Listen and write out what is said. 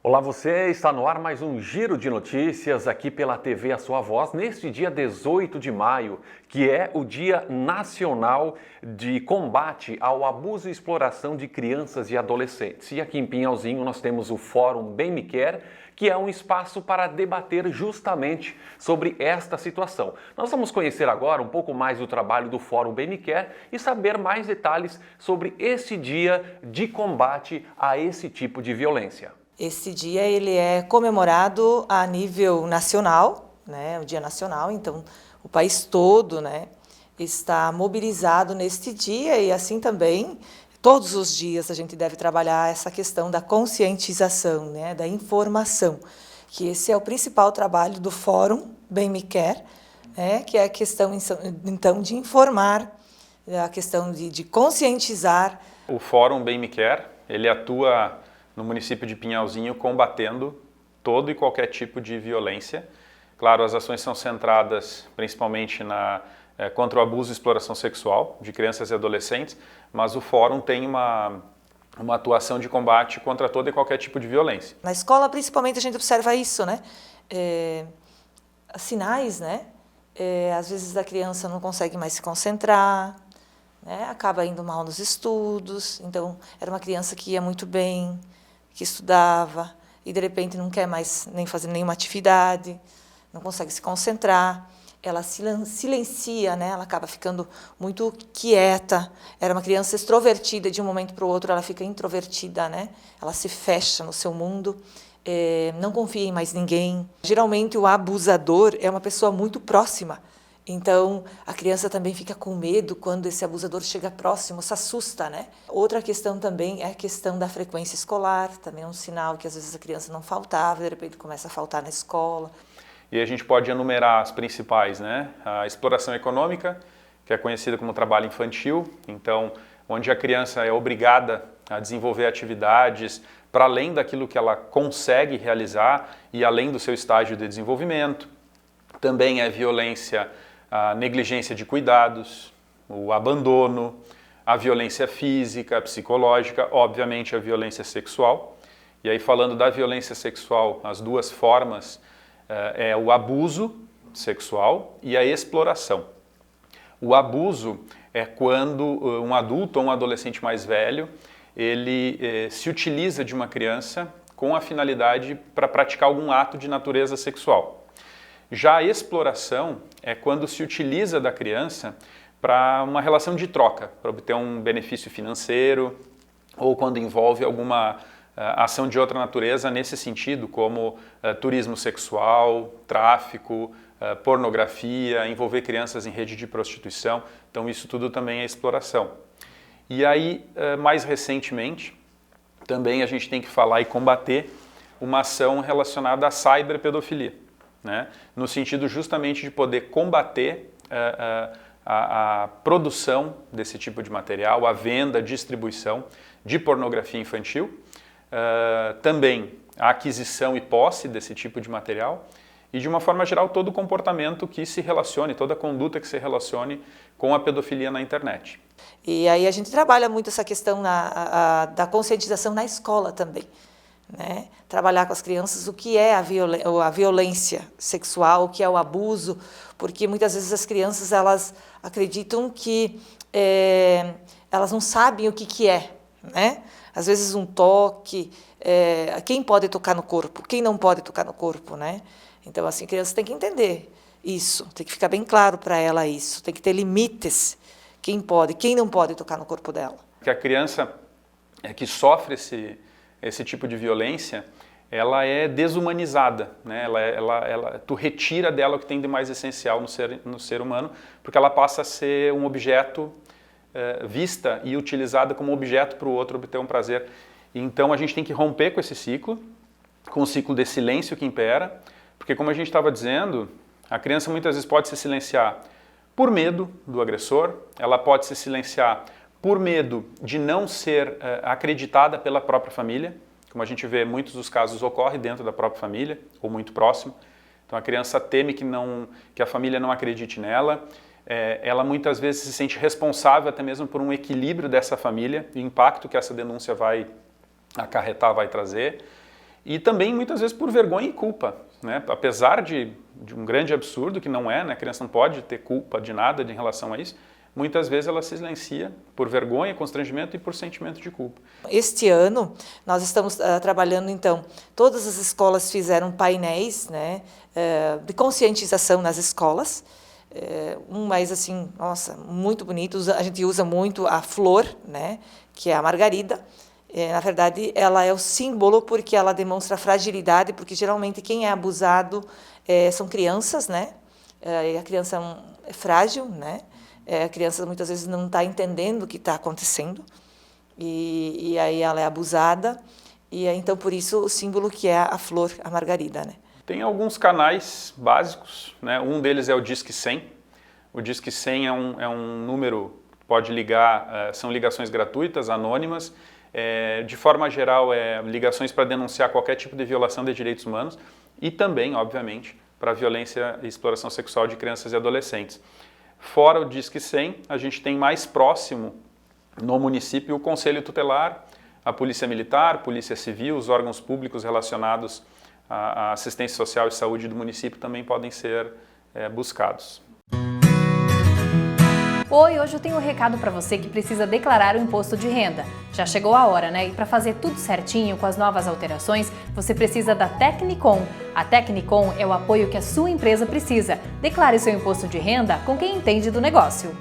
Olá, você está no ar mais um giro de notícias aqui pela TV A Sua Voz, neste dia 18 de maio, que é o Dia Nacional de Combate ao Abuso e Exploração de Crianças e Adolescentes. E aqui em Pinhalzinho nós temos o Fórum Bem Me Quer, que é um espaço para debater justamente sobre esta situação. Nós vamos conhecer agora um pouco mais do trabalho do Fórum Bem Me Quer e saber mais detalhes sobre esse dia de combate a esse tipo de violência. Esse dia ele é comemorado a nível nacional, né, o Dia Nacional, então o país todo, né, está mobilizado neste dia e assim também todos os dias a gente deve trabalhar essa questão da conscientização, né, da informação, que esse é o principal trabalho do Fórum Bem Me Quer, né, que é a questão então de informar, a questão de conscientizar. O Fórum Bem Me Quer, ele atua no município de Pinhalzinho, combatendo todo e qualquer tipo de violência. Claro, as ações são centradas principalmente contra o abuso e exploração sexual de crianças e adolescentes, mas o Fórum tem uma atuação de combate contra todo e qualquer tipo de violência. Na escola, principalmente, a gente observa isso, né? Sinais, né? Às vezes a criança não consegue mais se concentrar, né? Acaba indo mal nos estudos. Então, era uma criança que ia muito bem, que estudava e de repente não quer mais nem fazer nenhuma atividade, não consegue se concentrar, ela silencia, né? Ela acaba ficando muito quieta. Era uma criança extrovertida, de um momento para o outro ela fica introvertida, né? Ela se fecha no seu mundo, não confia em mais ninguém. Geralmente o abusador é uma pessoa muito próxima. Então, a criança também fica com medo quando esse abusador chega próximo, se assusta, né? Outra questão também é a questão da frequência escolar, também é um sinal que às vezes a criança não faltava, de repente começa a faltar na escola. E a gente pode enumerar as principais, né? A exploração econômica, que é conhecida como trabalho infantil, então, onde a criança é obrigada a desenvolver atividades para além daquilo que ela consegue realizar e além do seu estágio de desenvolvimento. Também é violência, a negligência de cuidados, o abandono, a violência física, psicológica, obviamente a violência sexual. E aí, falando da violência sexual, as duas formas é o abuso sexual e a exploração. O abuso é quando um adulto ou um adolescente mais velho, ele se utiliza de uma criança com a finalidade para praticar algum ato de natureza sexual. Já a exploração é quando se utiliza da criança para uma relação de troca, para obter um benefício financeiro ou quando envolve alguma ação de outra natureza nesse sentido, como turismo sexual, tráfico, pornografia, envolver crianças em rede de prostituição. Então isso tudo também é exploração. E aí, mais recentemente, também a gente tem que falar e combater uma ação relacionada à cyberpedofilia, né? No sentido justamente de poder combater a produção desse tipo de material, a venda, a distribuição de pornografia infantil, também a aquisição e posse desse tipo de material e, de uma forma geral, todo o comportamento que se relacione, toda a conduta que se relacione com a pedofilia na internet. E aí a gente trabalha muito essa questão da conscientização na escola também, né? Trabalhar com as crianças o que é a violência sexual, o que é o abuso, porque muitas vezes as crianças elas acreditam que elas não sabem o que é, né? Às vezes um toque, quem pode tocar no corpo, quem não pode tocar no corpo, né? Então, assim, a criança tem que entender isso, tem que ficar bem claro para ela isso, tem que ter limites, quem pode, quem não pode tocar no corpo dela. Que a criança que sofre esse tipo de violência, ela é desumanizada, né? Tu retira dela o que tem de mais essencial no ser humano, porque ela passa a ser um objeto vista e utilizada como objeto para o outro obter um prazer. Então a gente tem que romper com esse ciclo, com o ciclo de silêncio que impera, porque, como a gente estava dizendo, a criança muitas vezes pode se silenciar por medo do agressor, ela pode se silenciar por medo de não ser acreditada pela própria família, como a gente vê, muitos dos casos ocorrem dentro da própria família, ou muito próximo. Então a criança teme que a família não acredite nela, ela muitas vezes se sente responsável até mesmo por um equilíbrio dessa família e o impacto que essa denúncia vai acarretar, vai trazer. E também muitas vezes por vergonha e culpa, né? Apesar de um grande absurdo que não é, né? A criança não pode ter culpa de nada em relação a isso, muitas vezes ela se silencia por vergonha, constrangimento e por sentimento de culpa. Este ano, nós estamos trabalhando, então, todas as escolas fizeram painéis, né, de conscientização nas escolas, mais assim, nossa, muito bonito, a gente usa muito a flor, né, que é a margarida. Na verdade, ela é o símbolo porque ela demonstra fragilidade, porque geralmente quem é abusado são crianças, né, e a criança é frágil, né, a criança muitas vezes não está entendendo o que está acontecendo, e aí ela é abusada, e então por isso o símbolo que é a flor, a margarida, né. Tem alguns canais básicos, né? Um deles é o Disque 100. O Disque 100 é um número, pode ligar, são ligações gratuitas, anônimas. De forma geral, ligações para denunciar qualquer tipo de violação de direitos humanos e também, obviamente, para violência e exploração sexual de crianças e adolescentes. Fora o Disque 100, a gente tem mais próximo no município o Conselho Tutelar, a Polícia Militar, Polícia Civil, os órgãos públicos relacionados à assistência social e saúde do município também podem ser buscados. Oi, hoje eu tenho um recado para você que precisa declarar o imposto de renda. Já chegou a hora, né? E para fazer tudo certinho com as novas alterações, você precisa da Tecnicom. A Tecnicom é o apoio que a sua empresa precisa. Declare seu imposto de renda com quem entende do negócio.